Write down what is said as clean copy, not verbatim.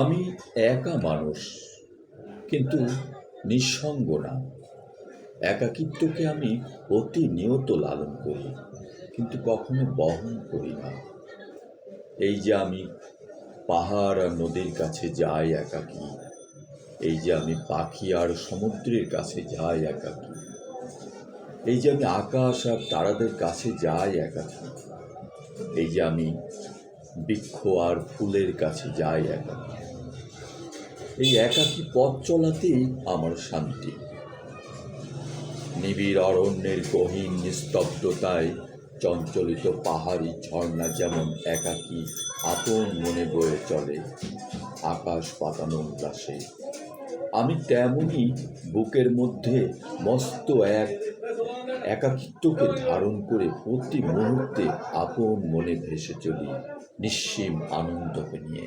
আমি একা মানুষ, কিন্তু নিঃসঙ্গ না। একাকিত্বকে আমি প্রতিনিয়ত লালন করি, কিন্তু কখনো বহন করি না। এই যে আমি পাহাড় আর নদীর কাছে যাই একাকী, এই যে আমি পাখি আর সমুদ্রের কাছে যাই একাকী, এই যে আমি আকাশ আর তারাদের কাছে যাই একাকী, এই যে আমি বৃক্ষ আর ফুলের কাছে যাই একাকী, এই একাকী পথ চলাতেই আমার শান্তি। নিবিড় অরণ্যের গহীন নিস্তব্ধতায় চঞ্চলিত পাহাড়ি ঝর্ণা যেমন একাকী আপন মনে বয়ে চলে আকাশ পাতানো উল্লাসে, আমি তেমনই বুকের মধ্যে মস্ত এক একাকিত্বকে ধারণ করে প্রতি মুহূর্তে আপন মনে ভেসে চলি নিঃসীম আনন্দকে নিয়ে।